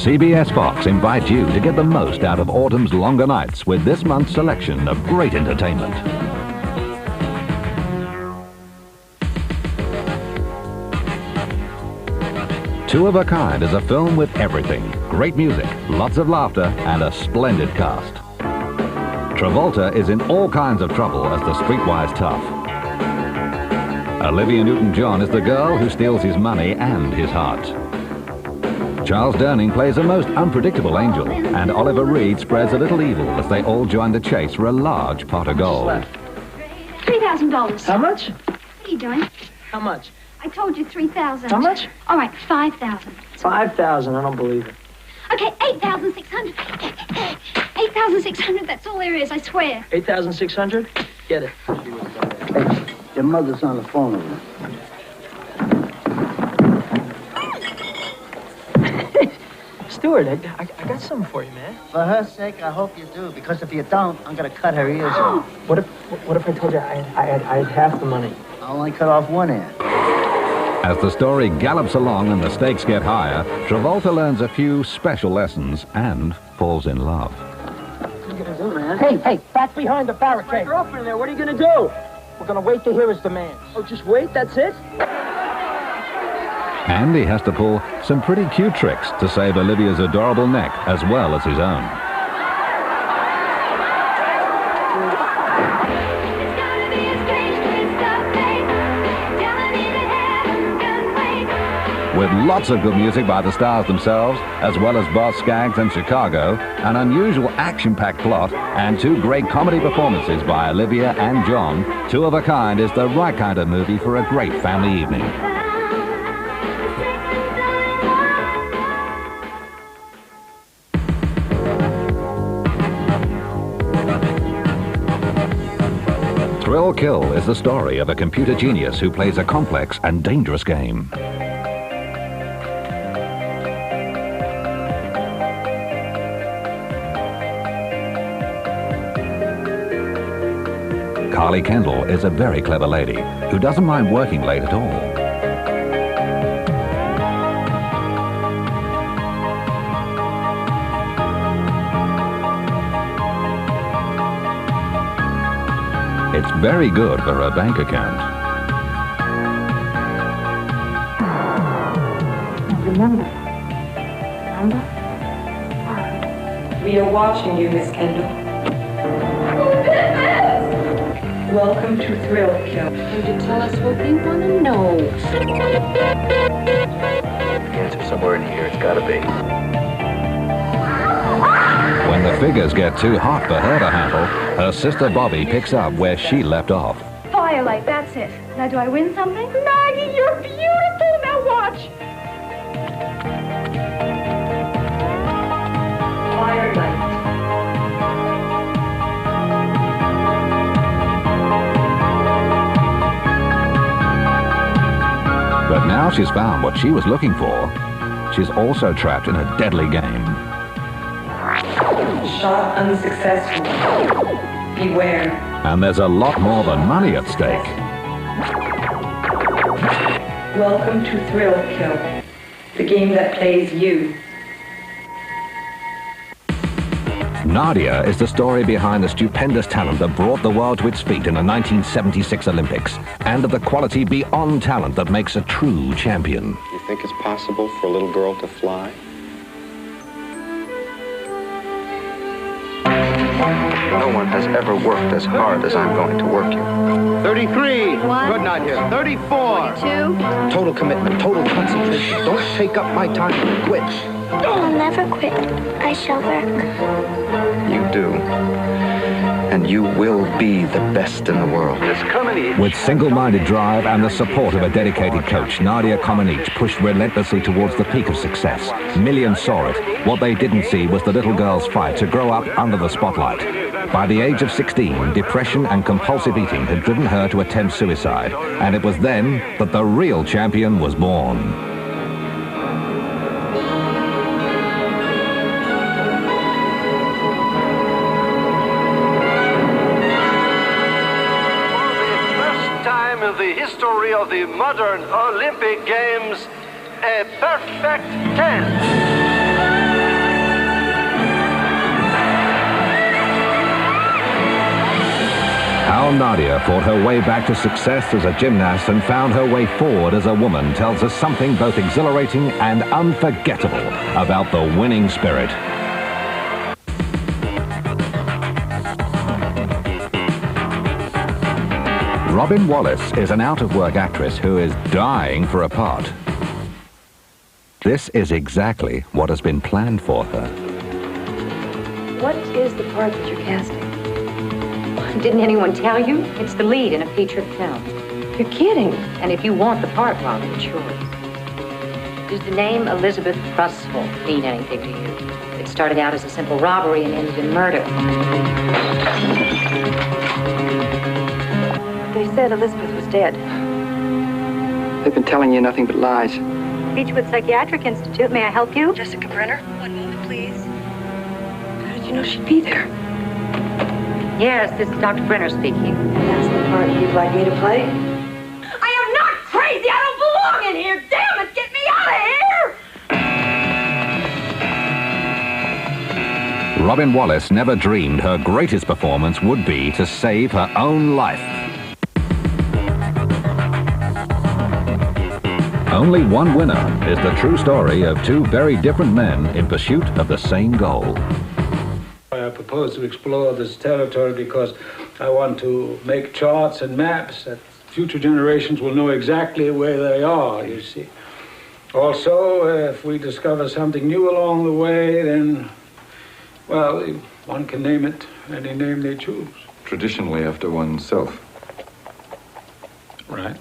CBS FOX invites you to get the most out of autumn's longer nights with this month's selection of great entertainment. Two of a Kind is a film with everything. Great music, lots of laughter, and a splendid cast. Travolta is in all kinds of trouble as the streetwise tough. Olivia Newton-John is the girl who steals his money and his heart. Charles Durning plays a most unpredictable angel, and Oliver Reed spreads a little evil as they all join the chase for a large pot of gold. $3,000. How much? What are you doing? How much? I told you 3,000. How much? All right, 5,000. 5,000. I don't believe it. Okay, 8,600. 8,600. That's all there is. I swear. 8,600. Get it. Hey, your mother's on the phone with me. Stuart, I got something for you, man. For her sake, I hope you do, because if you don't, I'm gonna cut her ears off. What if I told you I had half the money? I'll only cut off one ear. As the story gallops along and the stakes get higher, Travolta learns a few special lessons and falls in love. What are you gonna do, man? Hey, back behind the barricade. My girlfriend there, what are you gonna do? We're gonna wait to hear his demands. Oh, just wait, that's it? And he has to pull some pretty cute tricks to save Olivia's adorable neck as well as his own. With lots of good music by the stars themselves, as well as Boss Skaggs and Chicago, an unusual action-packed plot, and two great comedy performances by Olivia and John, Two of a Kind is the right kind of movie for a great family evening. Thrill Kill is the story of a computer genius who plays a complex and dangerous game. Carly Kendall is a very clever lady who doesn't mind working late at all. It's very good for her bank account. Remember? We are watching you, Miss Kendall. Welcome to Thrill Kill. Would you tell us what we want to know? The answer somewhere in here, it's gotta be. When the figures get too hot for her to handle, her sister Bobby picks up where she left off. Firelight, that's it. Now, do I win something? Maggie, you're beautiful. Now watch. Firelight. But now she's found what she was looking for, she's also trapped in a deadly game. Shot unsuccessful. Beware. And there's a lot more than money at stake. Welcome to Thrill Kill, the game that plays you. Nadia is the story behind the stupendous talent that brought the world to its feet in the 1976 Olympics, and of the quality beyond talent that makes a true champion. You think it's possible for a little girl to fly? No one has ever worked as hard as I'm going to work you. 33. One. Good night here. 34. 2. Total commitment, total concentration. Don't take up my time and quit. I'll never quit. I shall work. You do. And you will be the best in the world. With single-minded drive and the support of a dedicated coach, Nadia Comaneci pushed relentlessly towards the peak of success. Millions saw it. What they didn't see was the little girl's fight to grow up under the spotlight. By the age of 16, depression and compulsive eating had driven her to attempt suicide, and it was then that the real champion was born. In the history of the modern Olympic Games, a perfect 10. How Nadia fought her way back to success as a gymnast and found her way forward as a woman tells us something both exhilarating and unforgettable about the winning spirit. Robin Wallace is an out-of-work actress who is dying for a part. This is exactly what has been planned for her. What is the part that you're casting? Didn't anyone tell you? It's the lead in a feature film. You're kidding. And if you want the part, Robin, it's yours. Does the name Elizabeth Russell mean anything to you? It started out as a simple robbery and ended in murder. They said Elizabeth was dead. They've been telling you nothing but lies. Beechwood Psychiatric Institute, may I help you? Jessica Brenner? One moment, please. How did you know she'd be there? Yes, this is Dr. Brenner speaking. That's the part you'd like me to play? I am not crazy! I don't belong in here! Damn it! Get me out of here! Robin Wallace never dreamed her greatest performance would be to save her own life. Only one winner is the true story of two very different men in pursuit of the same goal. I propose to explore this territory because I want to make charts and maps that future generations will know exactly where they are, you see. Also, if we discover something new along the way, then, well, one can name it any name they choose. Traditionally after oneself. Right.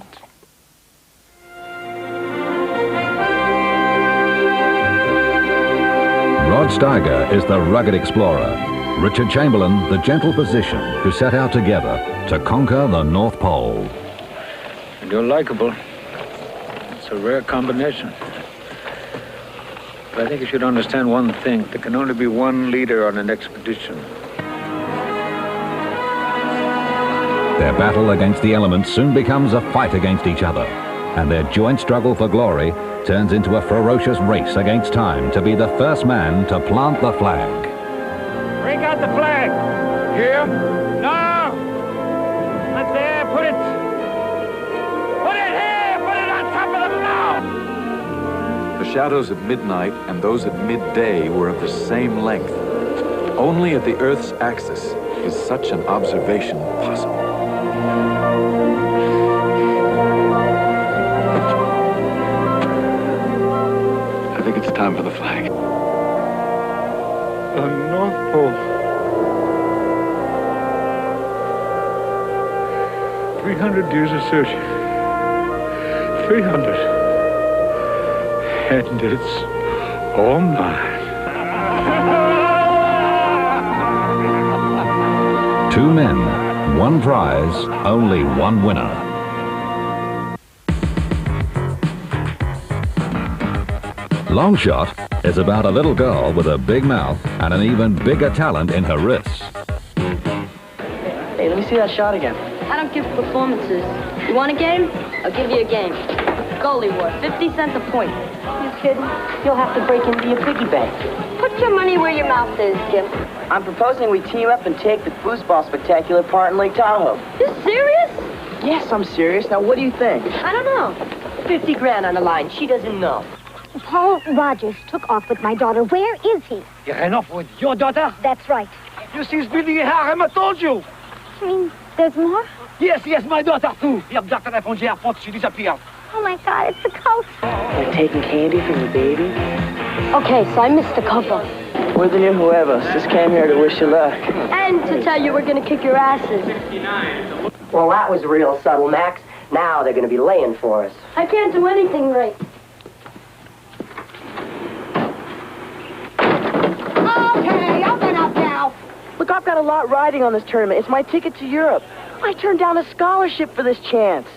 Rod Steiger is the rugged explorer. Richard Chamberlain, the gentle physician who set out together to conquer the North Pole. And you're likable. It's a rare combination. But I think you should understand one thing. There can only be one leader on an expedition. Their battle against the elements soon becomes a fight against each other, and their joint struggle for glory turns into a ferocious race against time to be the first man to plant the flag. Break out the flag! Here? No! Not there, put it! Put it here! Put it on top of them now! The shadows at midnight and those at midday were of the same length. Only at the Earth's axis is such an observation possible. I think it's time for the flag. The North Pole. 300 years of searching. 300. And it's all mine. Two men, one prize, only one winner. Longshot is about a little girl with a big mouth and an even bigger talent in her wrists. Hey, let me see that shot again. I don't give performances. You want a game? I'll give you a game. Goalie war, 50 cents a point. You kidding? You'll have to break into your piggy bank. Put your money where your mouth is, Jim. I'm proposing we team up and take the foosball spectacular part in Lake Tahoe. You serious? Yes, I'm serious. Now, what do you think? I don't know. 50 grand on the line. She doesn't know. Paul Rogers took off with my daughter. Where is he? You ran off with your daughter? That's right. You see, building a harem, I told you. I mean, there's more? Yes, my daughter too. The abductor left on the airport, she disappeared. Oh my God, it's the cult. They're taking candy from the baby? Okay, so I missed the cover. We're the new whoever's. Just came here to wish you luck. And to tell you we're gonna kick your asses. Well, that was real subtle, Max. Now they're gonna be laying for us. I can't do anything right. Okay, open up now. Look, I've got a lot riding on this tournament. It's my ticket to Europe. I turned down a scholarship for this chance.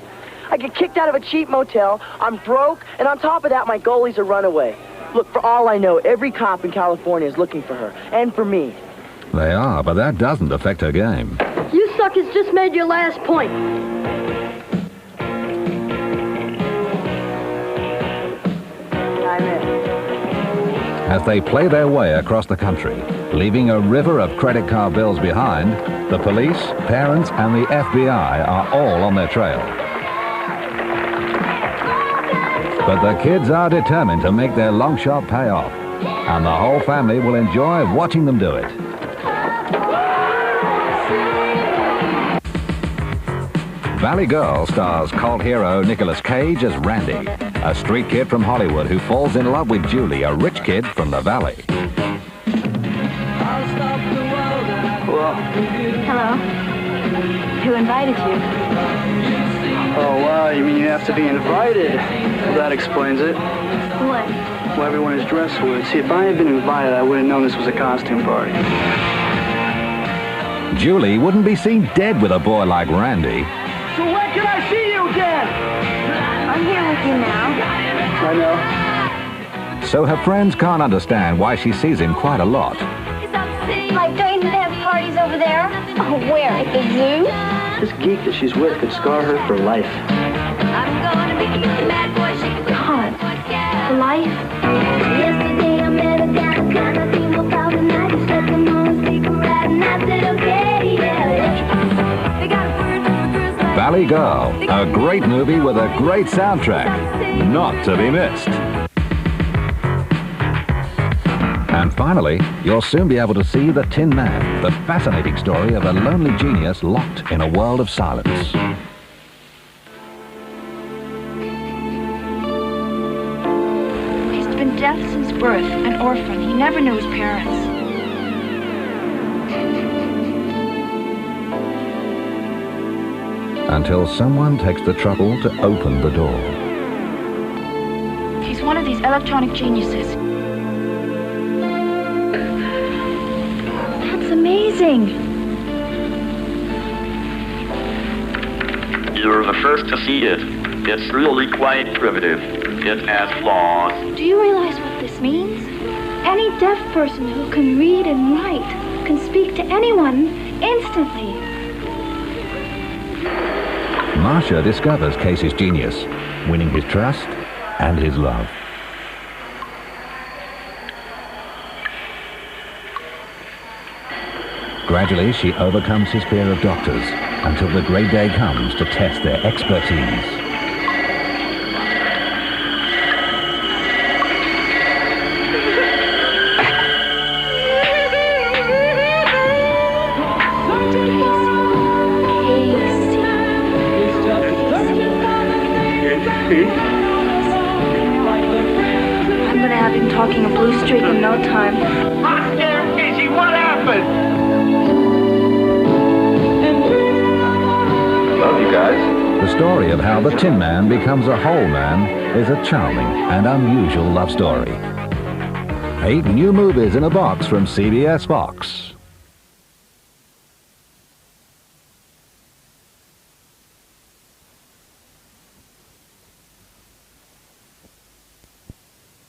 I get kicked out of a cheap motel, I'm broke, and on top of that, my goalie's a runaway. Look, for all I know, every cop in California is looking for her, and for me. They are, but that doesn't affect her game. You suckers just made your last point. I'm in. As they play their way across the country, Leaving a river of credit card bills behind, the police, parents, and the FBI are all on their trail. But the kids are determined to make their long shot pay off, and the whole family will enjoy watching them do it. Valley Girl stars cult hero Nicolas Cage as Randy, a street kid from Hollywood who falls in love with Julie, a rich kid from the Valley. Hello. Hello. Who invited you? Oh, wow, you mean you have to be invited? Well, that explains it. What? Well, everyone is dressed for it. See, if I had been invited, I would have known this was a costume party. Julie wouldn't be seen dead with a boy like Randy. So when can I see you again? I'm here with you now. I know. So her friends can't understand why she sees him quite a lot. Like, don't you have parties over there? Oh, where? At the zoo? This geek that she's with could scar her for life. God, for life? Yesterday I met a guy who kind of came about the night. He said, come on, take a ride. And I said, okay, yeah. Valley Girl, a great movie with a great soundtrack. Not to be missed. And finally, you'll soon be able to see The Tin Man, the fascinating story of a lonely genius locked in a world of silence. He's been deaf since birth, an orphan. He never knew his parents. Until someone takes the trouble to open the door. He's one of these electronic geniuses. That's amazing. You're the first to see it. It's really quite primitive. It has flaws. Do you realize what this means? Any deaf person who can read and write can speak to anyone instantly. Marcia discovers Casey's genius, winning his trust and his love. Gradually, she overcomes his fear of doctors until the great day comes to test their expertise. I'm gonna have him talking a blue streak in no time. Hot damn, Casey, what happened? Love you guys. The story of how the Tin Man becomes a whole man is a charming and unusual love story. 8 new movies in a box from CBS FOX.